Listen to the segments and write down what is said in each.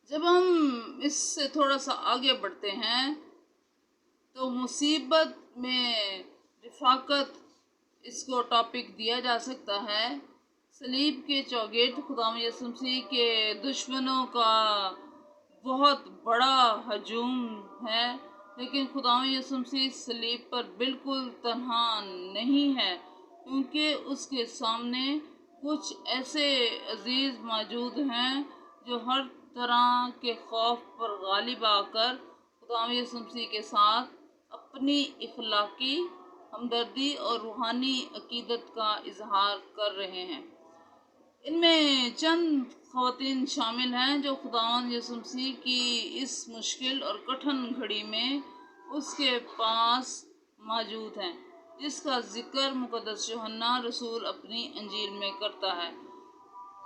جب ہم اس سے تھوڑا سا آگے بڑھتے ہیں تو مصیبت میں رفاقت اس کو ٹاپک دیا جا سکتا ہے۔ صلیب کے چوگرد خداوند یسوع مسیح کے دشمنوں کا بہت بڑا ہجوم ہے، لیکن خداوند یسوع مسیح صلیب پر بالکل تنہا نہیں ہے، کیونکہ اس کے سامنے کچھ ایسے عزیز موجود ہیں جو ہر طرح کے خوف پر غالب آ کر خداوند یسوع مسیح کے ساتھ اپنی اخلاقی ہمدردی اور روحانی عقیدت کا اظہار کر رہے ہیں۔ ان میں چند خواتین شامل ہیں جو خداوند یسوع مسیح کی اس مشکل اور کٹھن گھڑی میں اس کے پاس موجود ہیں، جس کا ذکر مقدس یوحنا رسول اپنی انجیل میں کرتا ہے۔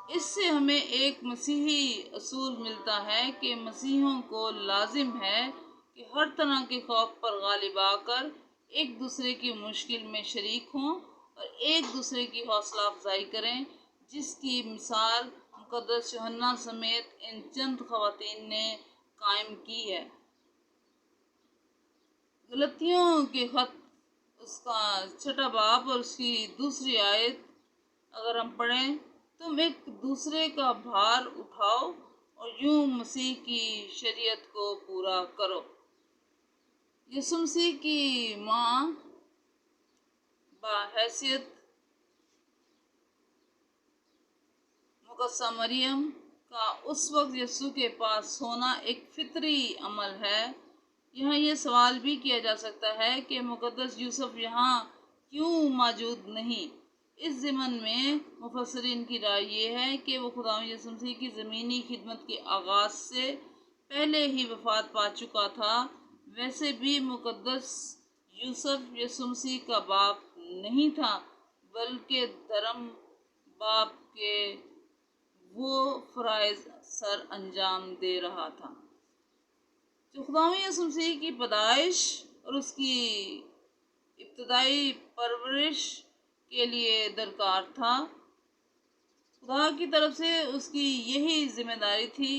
اس سے ہمیں ایک مسیحی اصول ملتا ہے کہ مسیحیوں کو لازم ہے کہ ہر طرح کے خوف پر غالب آ کر ایک دوسرے کی مشکل میں شریک ہوں اور ایک دوسرے کی حوصلہ افزائی کریں، جس کی مثال مقدس یوحنا سمیت ان چند خواتین نے قائم کی ہے۔ غلطیوں کے خط اس کا 6 باب اور اس کی 2 آیت اگر ہم پڑھیں، تم ایک دوسرے کا بھار اٹھاؤ اور یوں مسیح کی شریعت کو پورا کرو۔ یسوع مسیح کی ماں بحیثیت مقدسہ مریم کا اس وقت یسوع کے پاس ہونا ایک فطری عمل ہے۔ یہاں یہ سوال بھی کیا جا سکتا ہے کہ مقدس یوسف یہاں کیوں موجود نہیں۔ اس ضمن میں مفسرین کی رائے یہ ہے کہ وہ خداوند یسوع مسیح کی زمینی خدمت کے آغاز سے پہلے ہی وفات پا چکا تھا۔ ویسے بھی مقدس یوسف یسوع مسیح کا باپ نہیں تھا، بلکہ دھرم باپ کے وہ فرائض سر انجام دے رہا تھا جو خداوند یسوع مسیح کی پیدائش اور اس کی ابتدائی پرورش کے لیے درکار تھا۔ خدا کی طرف سے اس کی یہی ذمہ داری تھی،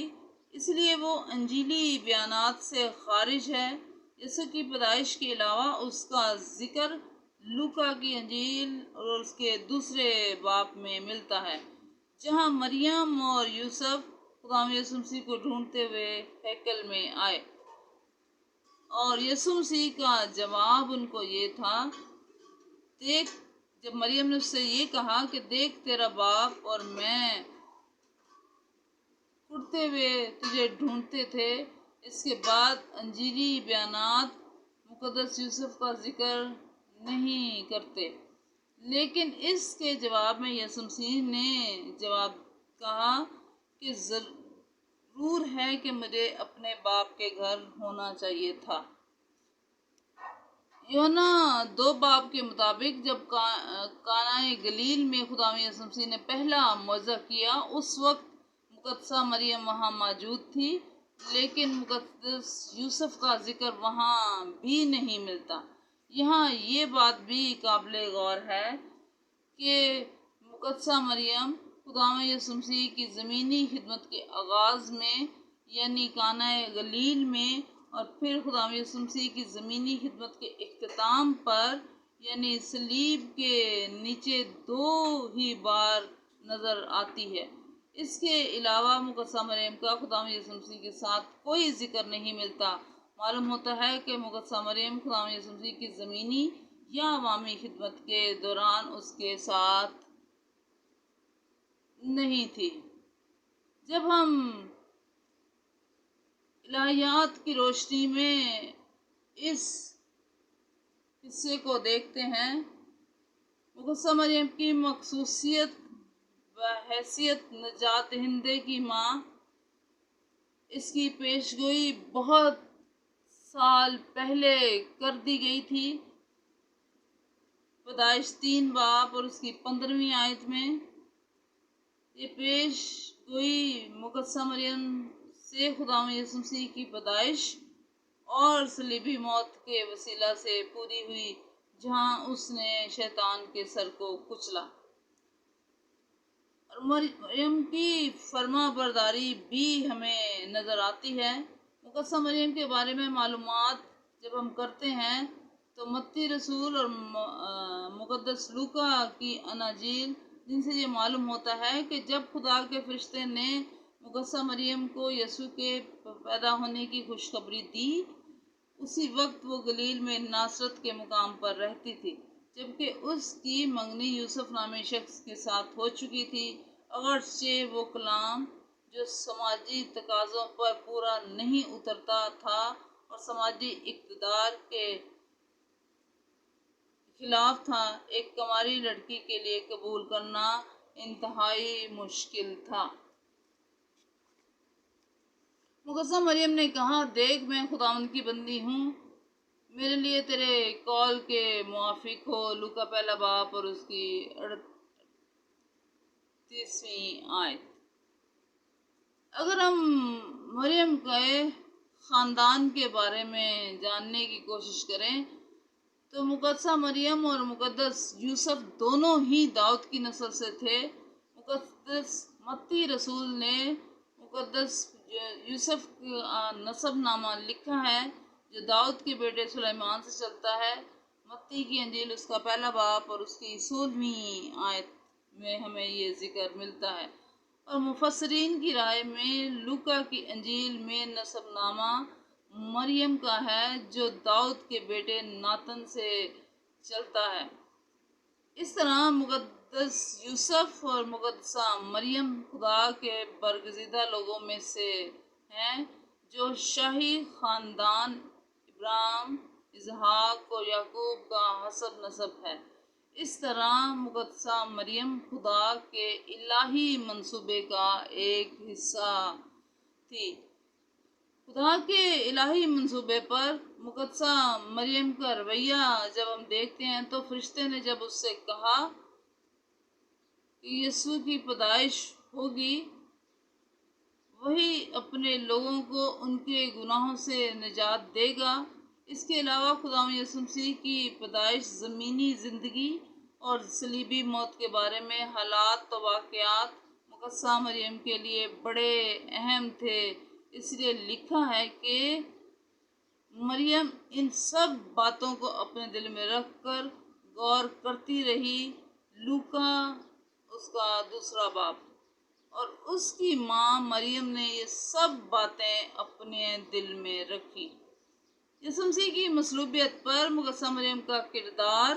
اس لیے وہ انجیلی بیانات سے خارج ہے۔ یسوع کی پیدائش کے علاوہ اس کا ذکر لوکا کی انجیل اور اس کے 2 باب میں ملتا ہے، جہاں مریم اور یوسف خداوند یسوع مسیح کو ڈھونڈتے ہوئے ہیکل میں آئے، اور یسوع مسیح کا جواب ان کو یہ تھا، دیکھ، جب مریم نے اس سے یہ کہا کہ دیکھ تیرا باپ اور میں اٹھتے ہوئے تجھے ڈھونڈتے تھے۔ اس کے بعد انجیلی بیانات مقدس یوسف کا ذکر نہیں کرتے، لیکن اس کے جواب میں یسوع مسیح نے جواب کہا کہ ضرور ہے کہ مجھے اپنے باپ کے گھر ہونا چاہیے تھا۔ یوحنا 2 باب کے مطابق جب کانۂ گلیل میں خداوند یسوع مسیح نے پہلا معجزہ کیا، اس وقت مقدسہ مریم وہاں موجود تھی، لیکن مقدس یوسف کا ذکر وہاں بھی نہیں ملتا۔ یہاں یہ بات بھی قابل غور ہے کہ مقدسہ مریم خداوند یسوع مسیح کی زمینی خدمت کے آغاز میں یعنی کانۂ گلیل میں، اور پھر خداوند یسوع مسیح کی زمینی خدمت کے اختتام پر یعنی صلیب کے نیچے 2 ہی بار نظر آتی ہے۔ اس کے علاوہ مقدسہ مریم کا خداوند یسوع مسیح کے ساتھ کوئی ذکر نہیں ملتا۔ معلوم ہوتا ہے کہ مقدسہ مریم خداوند یسوع مسیح کی زمینی یا عوامی خدمت کے دوران اس کے ساتھ نہیں تھی۔ جب ہم الہیات کی روشنی میں اس حصے کو دیکھتے ہیں، مقدسہ مریم کی مخصوصیت بحیثیت نجات دہندے کی ماں، اس کی پیشگوئی بہت سال پہلے کر دی گئی تھی۔ پیدائش 3 باب اور اس کی 15ویں آیت میں یہ پیش گوئی مقدسہ مریم سے خداوند یسوع مسیح کی پیدائش اور صلیبی موت کے وسیلہ سے پوری ہوئی، جہاں اس نے شیطان کے سر کو کچلا۔ اور مریم کی فرما برداری بھی ہمیں نظر آتی ہے۔ مقدسہ مریم کے بارے میں معلومات جب ہم کرتے ہیں تو متی رسول اور مقدس لوکا کی اناجیل، جن سے یہ معلوم ہوتا ہے کہ جب خدا کے فرشتے نے مقدسہ مریم کو یسوع کے پیدا ہونے کی خوشخبری دی، اسی وقت وہ گلیل میں ناصرت کے مقام پر رہتی تھی، جبکہ اس کی منگنی یوسف نامی شخص کے ساتھ ہو چکی تھی، اگرچہ وہ کلام جو سماجی تقاضوں پر پورا نہیں اترتا تھا اور سماجی اقتدار کے خلاف تھا، ایک کنواری لڑکی کے لیے قبول کرنا انتہائی مشکل تھا۔ مقدسہ مریم نے کہا، دیکھ میں خداوند کی بندی ہوں، میرے لیے تیرے قول کے موافق ہو۔ لوکا پہلا باب اور اس کی 38ویں آیت۔ اگر ہم مریم کے خاندان کے بارے میں جاننے کی کوشش کریں تو مقدسہ مریم اور مقدس یوسف دونوں ہی داؤد کی نسل سے تھے۔ مقدس متی رسول نے مقدس یوسف کا نسب نامہ لکھا ہے جو داؤد کے بیٹے سلیمان سے چلتا ہے۔ متی کی انجیل اس کا پہلا باب اور اس کی 16ویں آیت میں ہمیں یہ ذکر ملتا ہے، اور مفسرین کی رائے میں لوکا کی انجیل میں نسب نامہ مریم کا ہے جو داؤد کے بیٹے ناتن سے چلتا ہے۔ اس طرح مقدس یوسف اور مقدسہ مریم خدا کے برگزیدہ لوگوں میں سے ہیں جو شاہی خاندان ابراہیم، اسحاق اور یعقوب کا حسب نسب ہے۔ اس طرح مقدسہ مریم خدا کے الہی منصوبے کا ایک حصہ تھی۔ خدا کے الہی منصوبے پر مقدسہ مریم کا رویہ جب ہم دیکھتے ہیں تو فرشتے نے جب اس سے کہا کہ یسوع کی پیدائش ہوگی، وہی اپنے لوگوں کو ان کے گناہوں سے نجات دے گا۔ اس کے علاوہ خداوند یسوع مسیح کی پیدائش زمینی زندگی اور صلیبی موت کے بارے میں حالات و واقعات مقدسہ مریم کے لیے بڑے اہم تھے۔ اس لیے لکھا ہے کہ مریم ان سب باتوں کو اپنے دل میں رکھ کر غور کرتی رہی۔ لوکا اس کا 2 باب۔ اور اس کی ماں مریم نے یہ سب باتیں اپنے دل میں رکھی۔ یسوع مسیح کی مصلوبیت پر مقدسہ مریم کا کردار،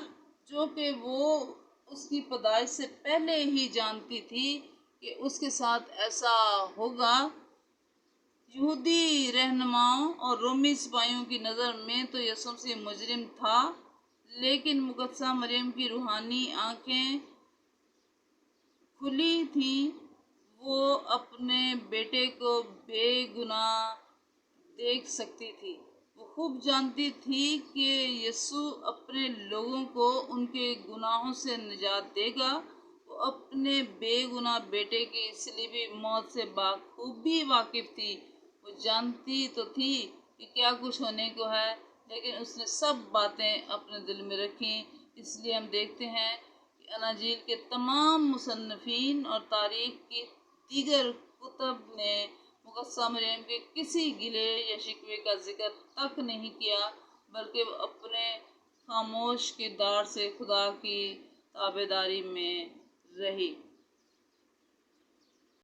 جو کہ وہ اس کی پیدائش سے پہلے ہی جانتی تھی کہ اس کے ساتھ ایسا ہوگا، یہودی رہنماؤں اور رومی سپاہیوں کی نظر میں تو یسوع مسیح مجرم تھا، لیکن مقدسہ مریم کی روحانی آنکھیں کھلی تھیں۔ وہ اپنے بیٹے کو بے گناہ دیکھ سکتی تھی۔ وہ خوب جانتی تھی کہ یسوع اپنے لوگوں کو ان کے گناہوں سے نجات دے گا۔ وہ اپنے بے گناہ بیٹے کی صلیبی موت سے بخوبی واقف تھی۔ وہ جانتی تو تھی کہ کیا کچھ ہونے کو ہے، لیکن اس نے سب باتیں اپنے دل میں رکھیں۔ اس لیے ہم دیکھتے ہیں کہ اناجیل کے تمام مصنفین اور تاریخ کی دیگر کتب نے مقدسہ مریم کے کسی گلے یا شکوے کا ذکر تک نہیں کیا، بلکہ وہ اپنے خاموش کردار سے خدا کی تابعداری میں رہی۔